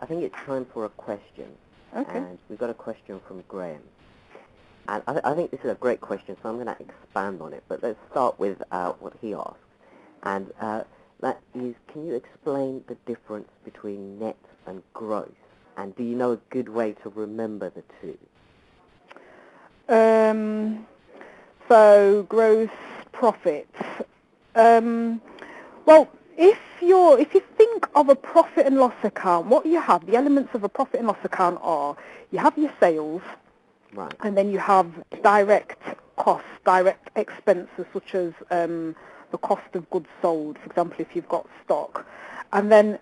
I think it's time for a question. Okay. And we've got a question from Graham. And I think this is a great question, so I'm going to expand on it. But let's start with what he asked. And that is, can you explain the difference between net and gross? And do you know a good way to remember the two? So gross profits. Well, if you think of a profit and loss account, what you have, the elements of a profit and loss account are, you have your sales, Right. and then you have direct costs, direct expenses, such as the cost of goods sold, for example, if you've got stock. And then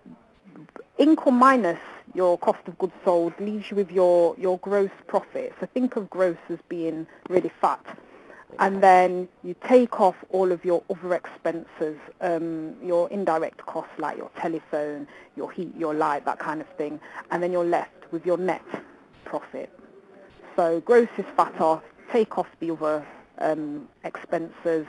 income minus your cost of goods sold leaves you with your gross profit. So think of gross as being really fat. And then you take off all of your other expenses, your indirect costs like your telephone, your heat, your light, that kind of thing. And then you're left with your net profit. So gross is fatter, take off the other expenses,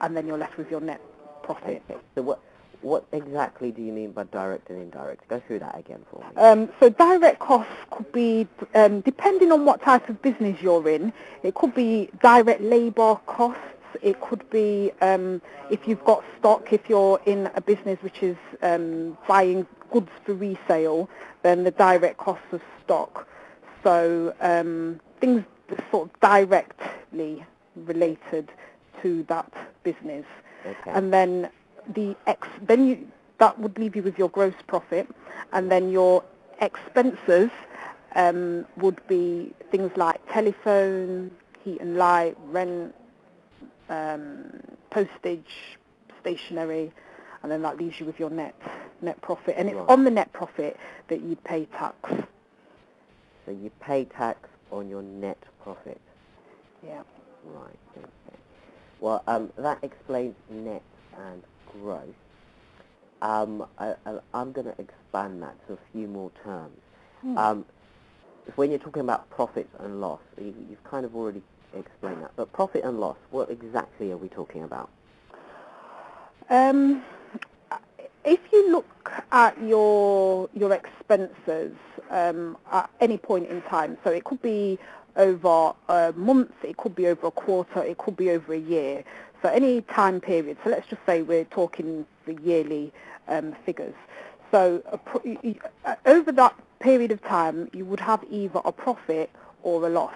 and then you're left with your net profit. Okay. So what exactly do you mean by direct and indirect? Go through that again for me. So direct costs could be, depending on what type of business you're in, it could be direct labour costs. It could be if you've got stock, if you're in a business which is buying goods for resale, then the direct costs of stock. So things sort of directly related to that business. Okay. And then that would leave you with your gross profit, and then your expenses would be things like telephone, heat and light, rent, postage, stationery, and then that leaves you with your net profit. And it's Right. on the net profit that you pay tax. So you pay tax on your net profit. Yeah. Right. Okay. Well, that explains net and gross. I'm going to expand that to a few more terms. When you're talking about profit and loss, you've kind of already explained that. But profit and loss, what exactly are we talking about? If you look at your expenses at any point in time, so it could be over a month, it could be over a quarter, it could be over a year. So any time period. So let's just say we're talking the yearly figures. So over that period of time, you would have either a profit or a loss.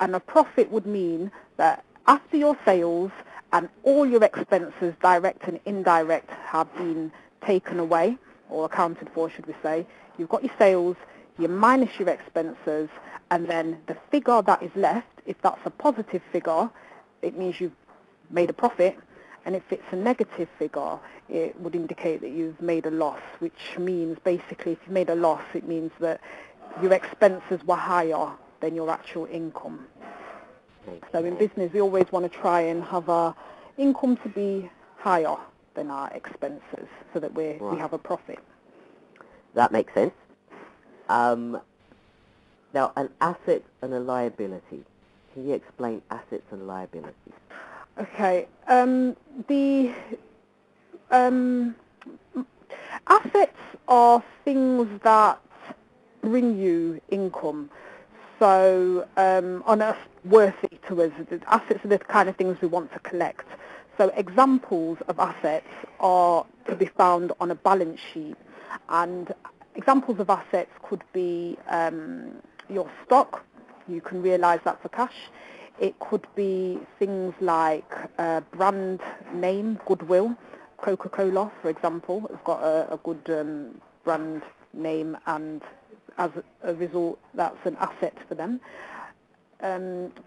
And a profit would mean that after your sales and all your expenses, direct and indirect, have been taken away or accounted for, should we say, you've got your sales, you minus your expenses, and then the figure that is left, if that's a positive figure, it means you've made a profit, and if it's a negative figure, it would indicate that you've made a loss, which means basically if you made a loss, it means that your expenses were higher than your actual income. Okay. So in business, we always want to try and have our income to be higher than our expenses so that we have a profit. That makes sense. Now, an asset and a liability. Can you explain assets and liabilities? Okay. The assets are things that bring you income. So on us, worthy to us. Assets are the kind of things we want to collect. So examples of assets are to be found on a balance sheet. And examples of assets could be your stock. You can realise that for cash. It could be things like brand name, goodwill. Coca-Cola, for example, has got a good brand name, and as a result, that's an asset for them.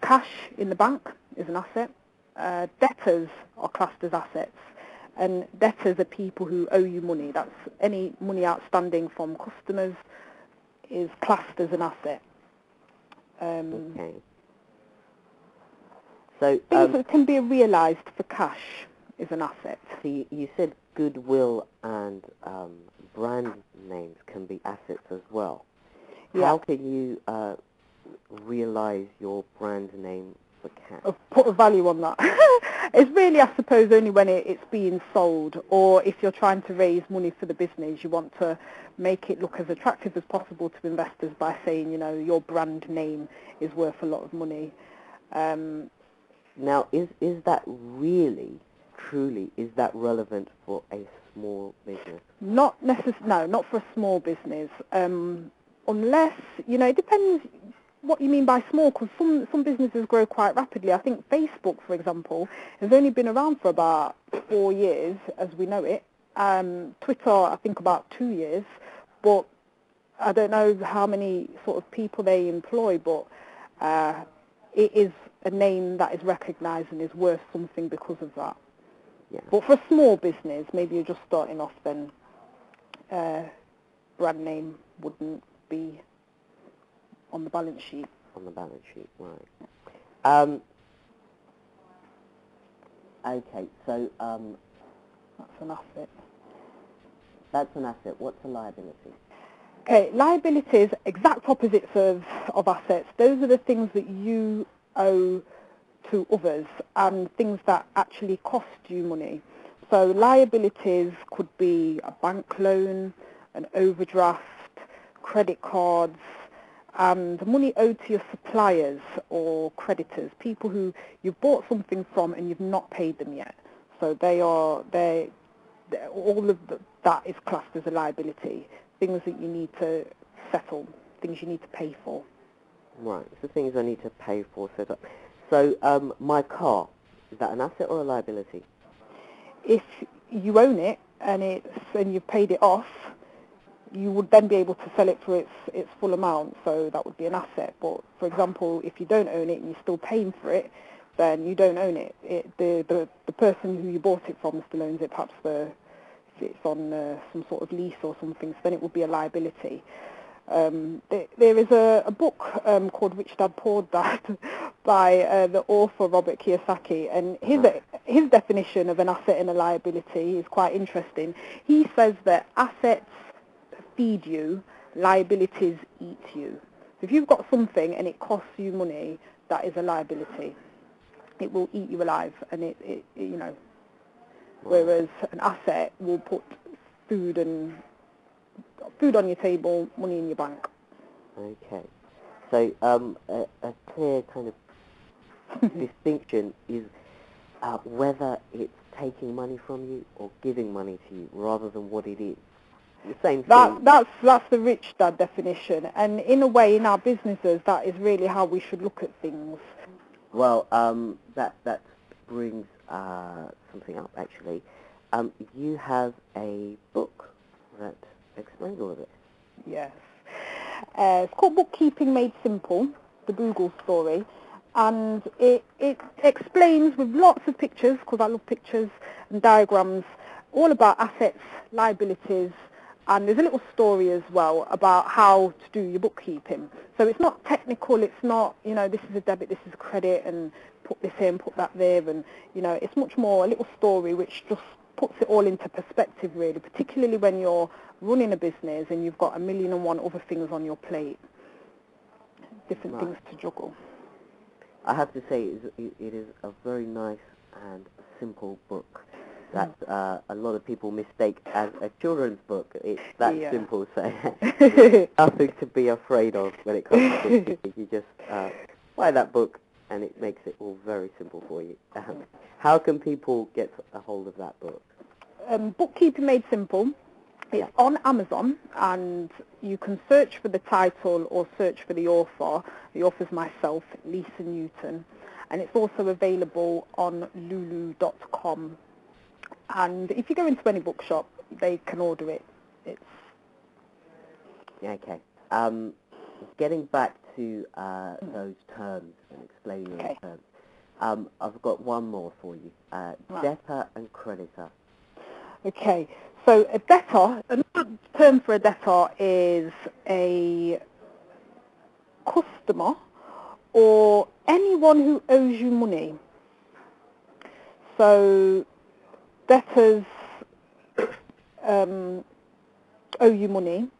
Cash in the bank is an asset. Debtors are classed as assets, and debtors are people who owe you money. That's any money outstanding from customers is classed as an asset. Okay. So things that can be realised for cash is an asset. So you said goodwill and brand names can be assets as well. Yeah. How can you realise your brand name for cash? Put a value on that. It's really, I suppose, only when it's being sold, or if you're trying to raise money for the business, you want to make it look as attractive as possible to investors by saying, your brand name is worth a lot of money. Now, is that really, truly, is that relevant for a small business? No, not for a small business. Unless, it depends what you mean by small, because some businesses grow quite rapidly. I think Facebook, for example, has only been around for about 4 years, as we know it. Twitter, I think about 2 years, but I don't know how many sort of people they employ, but it is a name that is recognised and is worth something because of that. Yeah. But for a small business, maybe you're just starting off, then brand name wouldn't be on the balance sheet. On the balance sheet, right. Okay, so That's an asset. that's an asset. What's a liability? Okay, liabilities, exact opposites of assets. Those are the things that you owe to others and things that actually cost you money. So liabilities could be a bank loan, an overdraft, credit cards, and money owed to your suppliers or creditors, people who you've bought something from and you've not paid them yet. So all of that is classed as a liability, things that you need to settle, things you need to pay for. Right, so things I need to pay for. So my car, is that an asset or a liability? If you own it and you've paid it off, you would then be able to sell it for its full amount, so that would be an asset. But for example, if you don't own it and you're still paying for it, then you don't own it. The person who you bought it from still owns it, perhaps if it's on some sort of lease or something, so then it would be a liability. There is a book called Rich Dad Poor Dad by the author Robert Kiyosaki, and his definition of an asset and a liability is quite interesting. He says that assets feed you, liabilities eat you. So if you've got something and it costs you money, that is a liability. It will eat you alive, and whereas an asset will put food on your table, money in your bank. Okay. So a clear kind of distinction is whether it's taking money from you or giving money to you, rather than what it is. The same thing. That's the Rich Dad definition, and in a way, in our businesses, that is really how we should look at things. Well, that brings something up, actually. You have a book that explains all of it. Yes. It's called Bookkeeping Made Simple, the Google story, and it explains with lots of pictures, because I love pictures and diagrams, all about assets, liabilities, and there's a little story as well about how to do your bookkeeping. So it's not technical, it's not, this is a debit, this is a credit, and put this here and put that there, and, it's much more a little story which just puts it all into perspective, really, particularly when you're running a business and you've got 1,000,001 other things on your plate, different things to juggle. I have to say it is a very nice and simple book that a lot of people mistake as a children's book. It's that simple, so there's nothing to be afraid of when it comes to bookkeeping. You just buy that book and it makes it all very simple for you. How can people get a hold of that book? Bookkeeping Made Simple. It's on Amazon, and you can search for the title or search for the author. The author's myself, Lisa Newton, and it's also available on lulu.com. And if you go into any bookshop, they can order it. Okay. Getting back to those terms and explaining those terms, I've got one more for you. Debtor and creditor. Okay. So a debtor, another term for a debtor is a customer or anyone who owes you money. So debtors owe you money.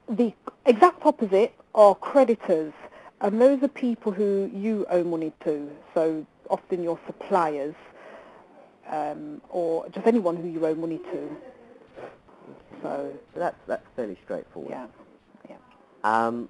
The exact opposite are creditors, and those are people who you owe money to, so often your suppliers. or just anyone who you owe money to. So that's fairly straightforward. yeah, yeah.